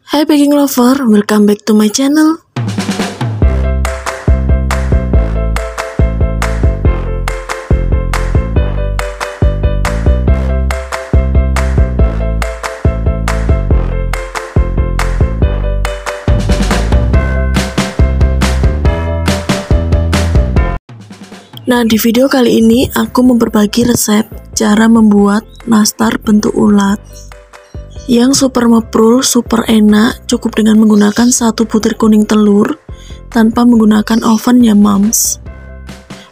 Hai baking lover, welcome back to my channel. Nah, di video kali ini aku mau berbagi resep cara membuat nastar bentuk ulat yang super meprul, super enak, cukup dengan menggunakan 1 butir kuning telur tanpa menggunakan oven ya moms.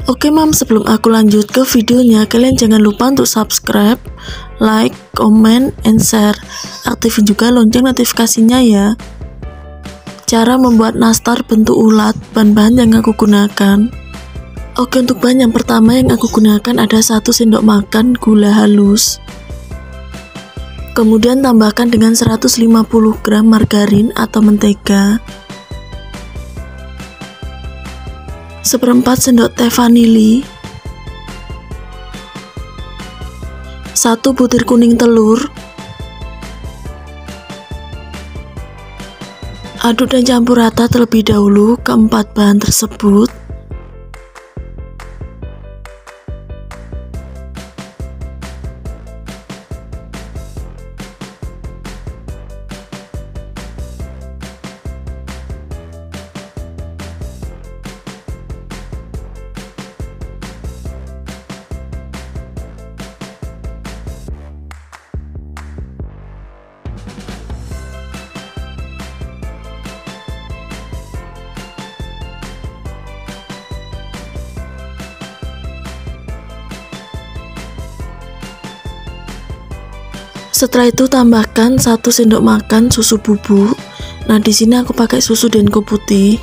Oke moms, sebelum aku lanjut ke videonya, kalian jangan lupa untuk subscribe, like, comment, and share. Aktifin juga lonceng notifikasinya ya. Cara membuat nastar bentuk ulat, bahan-bahan yang aku gunakan. Oke, untuk bahan yang pertama yang aku gunakan ada 1 sendok makan gula halus. Kemudian tambahkan dengan 150 gram margarin atau mentega, 1/4 sendok teh vanili, 1 butir kuning telur. Aduk dan campur rata terlebih dahulu keempat bahan tersebut. Setelah itu tambahkan 1 sendok makan susu bubuk. Nah, di sini aku pakai susu Denko putih.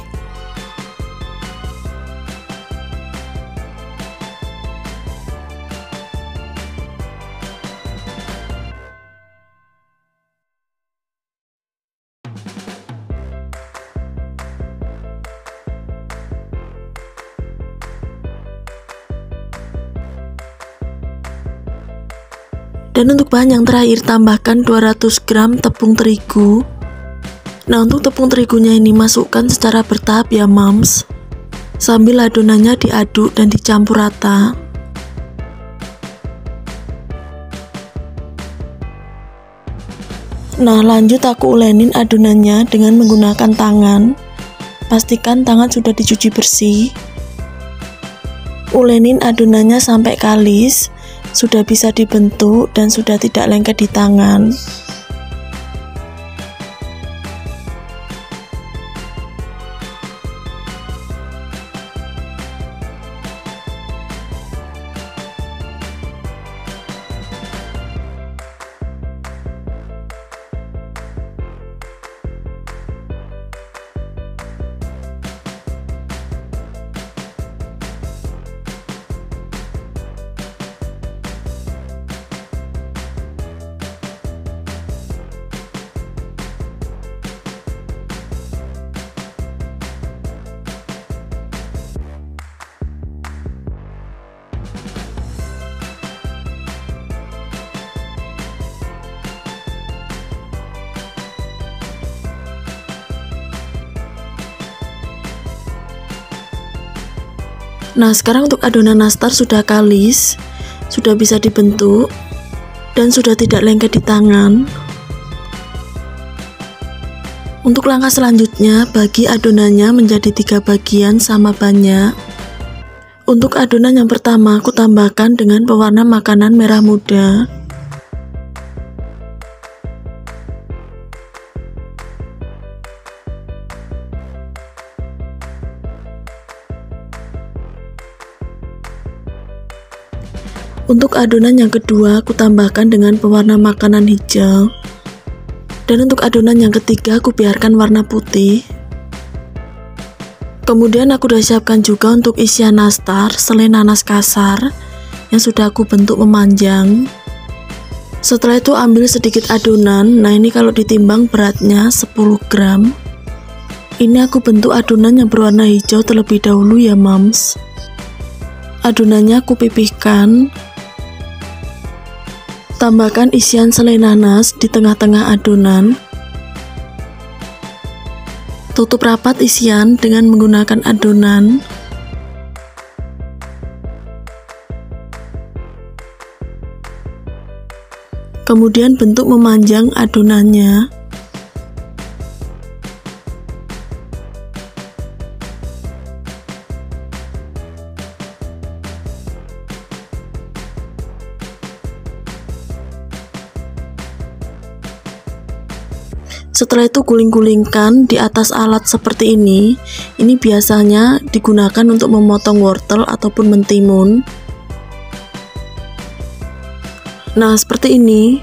Dan untuk bahan yang terakhir, tambahkan 200 gram tepung terigu. Nah, untuk tepung terigunya ini masukkan secara bertahap ya moms, sambil adonannya diaduk dan dicampur rata. Nah, lanjut aku ulenin adonannya dengan menggunakan tangan. Pastikan tangan sudah dicuci bersih. Ulenin adonannya sampai kalis, sudah bisa dibentuk dan sudah tidak lengket di tangan. Nah, sekarang untuk adonan nastar sudah kalis, sudah bisa dibentuk, dan sudah tidak lengket di tangan. Untuk langkah selanjutnya, bagi adonannya menjadi 3 bagian sama banyak. Untuk adonan yang pertama, aku tambahkan dengan pewarna makanan merah muda. Untuk adonan yang kedua, aku tambahkan dengan pewarna makanan hijau. Dan untuk adonan yang ketiga, aku biarkan warna putih. Kemudian aku udah siapkan juga untuk isian nastar, selai nanas kasar yang sudah aku bentuk memanjang. Setelah itu ambil sedikit adonan. Nah, ini kalau ditimbang beratnya 10 gram. Ini aku bentuk adonan yang berwarna hijau terlebih dahulu ya moms. Adonannya aku pipihkan. Tambahkan isian selai nanas di tengah-tengah adonan. Tutup rapat isian dengan menggunakan adonan. Kemudian bentuk memanjang adonannya. Setelah itu guling-gulingkan di atas alat seperti ini. Ini biasanya digunakan untuk memotong wortel ataupun mentimun. Nah, seperti ini.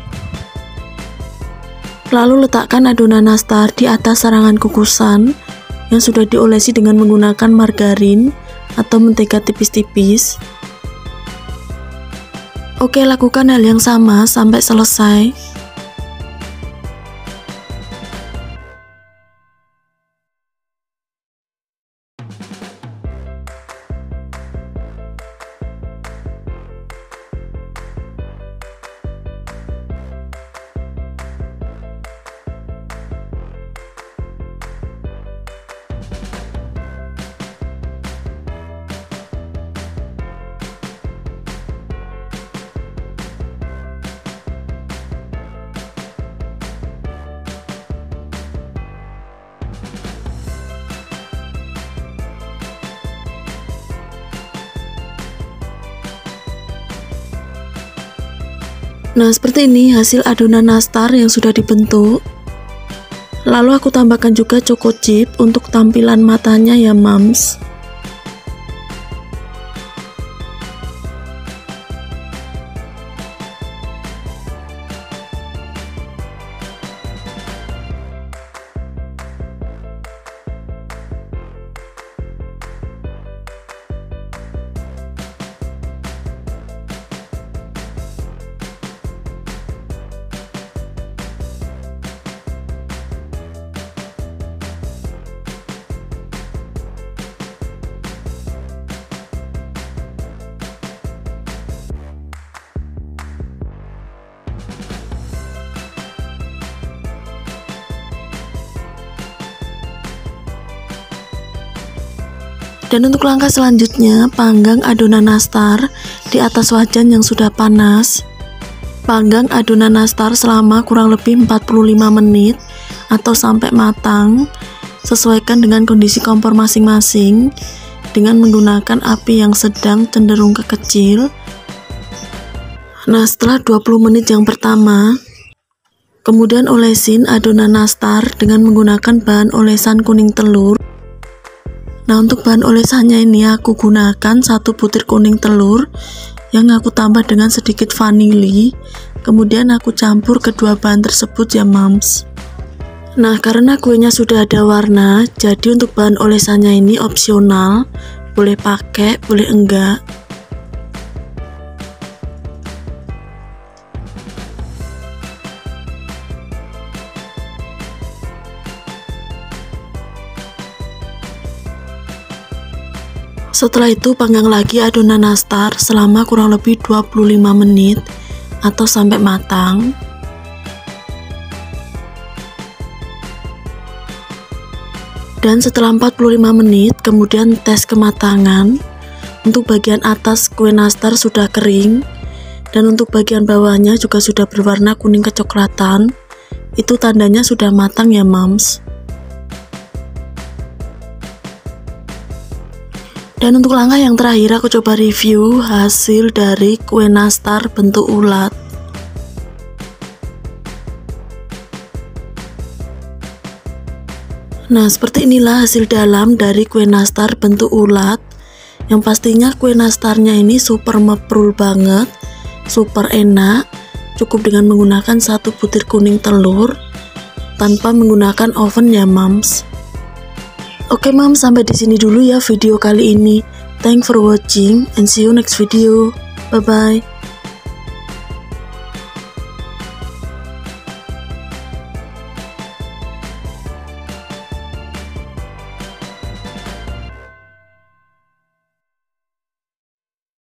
Lalu letakkan adonan nastar di atas sarangan kukusan yang sudah diolesi dengan menggunakan margarin atau mentega tipis-tipis. Oke, lakukan hal yang sama sampai selesai. Nah, seperti ini hasil adonan nastar yang sudah dibentuk. Lalu aku tambahkan juga choco chip untuk tampilan matanya ya mams. Dan untuk langkah selanjutnya, panggang adonan nastar di atas wajan yang sudah panas. Panggang adonan nastar selama kurang lebih 45 menit atau sampai matang. Sesuaikan dengan kondisi kompor masing-masing dengan menggunakan api yang sedang cenderung ke kecil. Nah, setelah 20 menit yang pertama, kemudian olesin adonan nastar dengan menggunakan bahan olesan kuning telur. Nah, untuk bahan olesannya ini aku gunakan 1 butir kuning telur yang aku tambah dengan sedikit vanili. Kemudian aku campur kedua bahan tersebut ya mams. Nah, karena kuenya sudah ada warna, jadi untuk bahan olesannya ini opsional. Boleh pakai, boleh enggak. Setelah itu panggang lagi adonan nastar selama kurang lebih 25 menit atau sampai matang. Dan setelah 45 menit kemudian tes kematangan. Untuk bagian atas kue nastar sudah kering dan untuk bagian bawahnya juga sudah berwarna kuning kecoklatan. Itu tandanya sudah matang ya mams. Dan untuk langkah yang terakhir aku coba review hasil dari kue nastar bentuk ulat. Nah, seperti inilah hasil dalam dari kue nastar bentuk ulat. Yang pastinya kue nastarnya ini super meprul banget, super enak. Cukup dengan menggunakan 1 butir kuning telur tanpa menggunakan oven ya mams. Oke mams, sampai di sini dulu ya video kali ini. Thanks for watching and see you next video. Bye bye.